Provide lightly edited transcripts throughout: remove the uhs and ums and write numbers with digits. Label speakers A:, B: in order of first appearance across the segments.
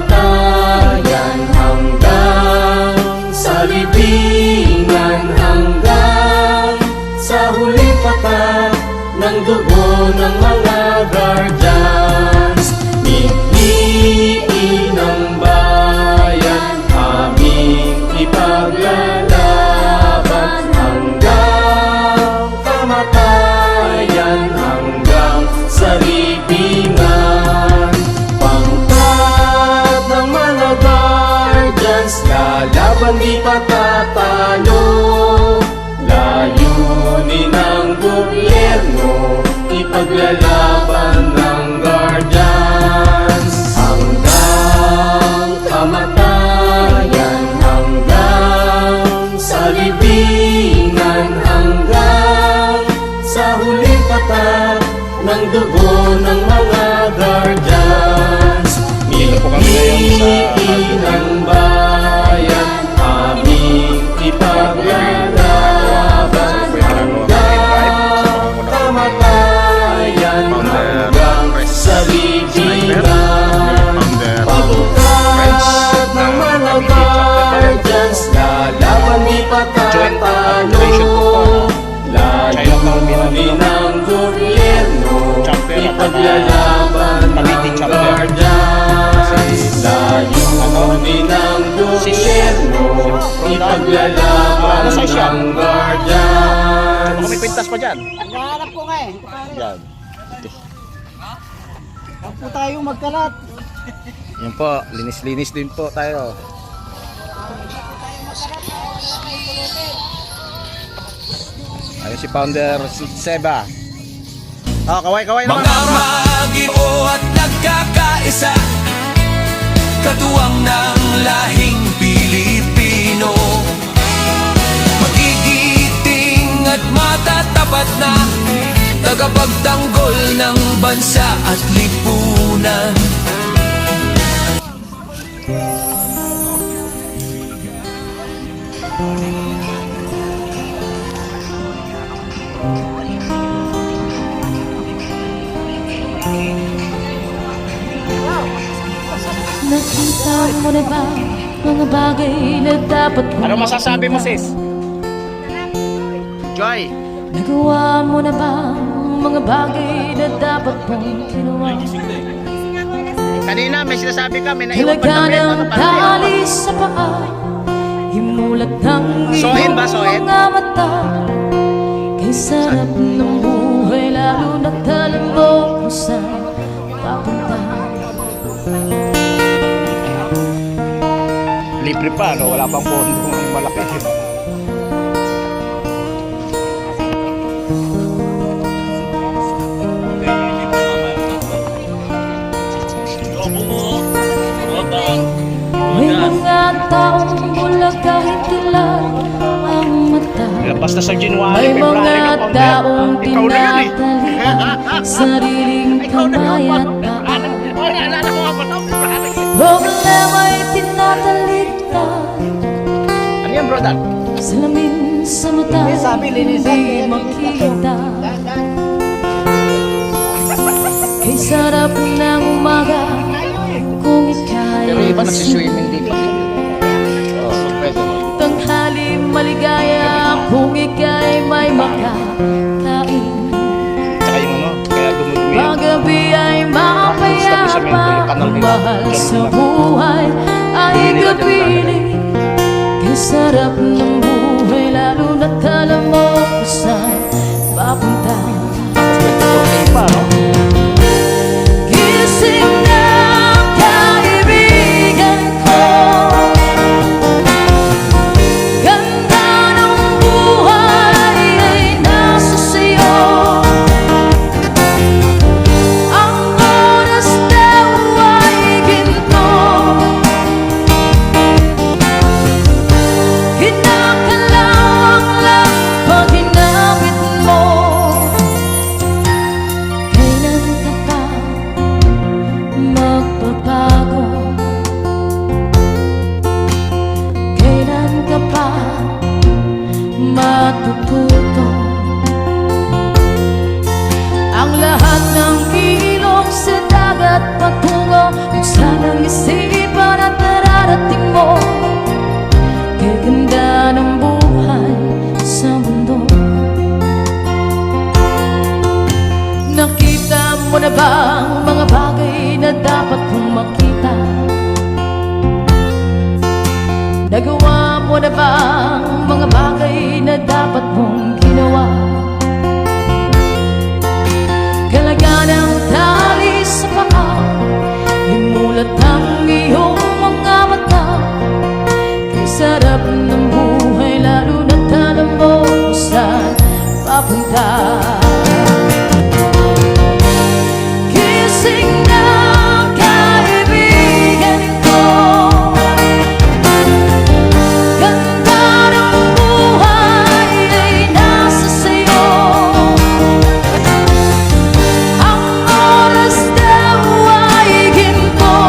A: kamatayan hanggang sa libingan, hanggang sa huling patak ng dugo ng mga guardians. Piliin ng bayan, aming ipaglalaban hanggang kamatayan, hanggang sa libingan. Pangkat ng mga guardians, lalaban di patatalo. Layunin ng gobyerno, ipaglalaban ng guardians hanggang kamatayan, hanggang sa libingan, hanggang sa huling patak ng dugo ng mga guardians. Piliin ng bayan, aming ipaglalaban hanggang kamatayan, hanggang sa libingan. Pagkat ng mga guardians, lalaban di patatalo. Layunin ng gobyerno, ipaglalaban ng guardians. Layunin ng gobyerno, ipaglalaban ng guardians.
B: May pintas pa dyan.
C: Naghahanap ko nga eh.
B: Yan.
C: Huwag po tayong magkalat.
B: Yan po, linis-linis din po tayo. Ayun si Founder Seba. Kaway-kaway naman.
D: Mga mag-iyo at nagkakaisa, katuwang ng lahing Pilipino. Magigiting at matatapat na tagapagtanggol ng bansa at lipunan.
E: Nakita mo na ba mga bagay na dapat mo?
B: Ano masasabi mo, sis? Joy.
E: Nagawa mo na ba mga bagay na dapat mong ginawa?
B: Kanina may sinasabi kami na iwan pa
E: Talaga
B: kami
E: ng tali sa paa, himulat ng
B: Sohin ba, sohin?
E: mga mata. Kay sarap ng buhay, lalo na alam mo kung saan papunta.
B: Libre pa, no? Wala pang pondo ng malaki.
E: May mga taong mula kahit ilan ang mata.
B: Basta sa
E: May
B: January, February
E: mga
B: ka, Founder.
E: taong
B: Ikaw na yan eh.
E: tinatalian sariling kamay at paa.
B: Naalala ko nga ba ito?
E: Problema'y tinatalitan,
B: Ano yan, brother?
E: salamin sa mata, hindi makita. Kay sarap ng umaga kung ika'y
B: Pero iba nagsiswimming din pa. Pwede mo.
E: tanghali maligaya kung ika'y may makakain.
B: Tsaka yung ano, kaya dumudumi.
E: Paggabi ay mapayapa, ang mahal sa buhay ay gabili. Kay sarap ng buhay, lalo na't alam mo kung saan papunta.
B: Pa, no?
E: Gising na kaibigan ko, ganda ng buhay ay nasa sayo. Ang oras daw ay ginto, kinakalawang lang pag hinapit mo. Kay bang mga bagay na dapat kong makita? Nagawa mo na bang mga bagay na dapat mong ginawa? Kalaga ng tali sa paa, himulat ang iyong mga mata. Kay sarap ng buhay, lalo na't alam mo kung saan papunta. Gising na kaibigan ko, ganda ng buhay ay nasa sayo. Ang oras daw ay ginto,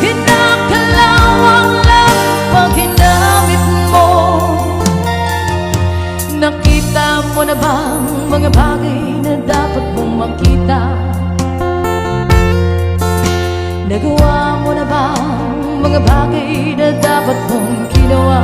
E: kinakalawang lang pag hinamit mo. Nakita mo na bang mga bagay na dapat mong makita? Nagawa mo na bang mga bagay na dapat mong ginawa?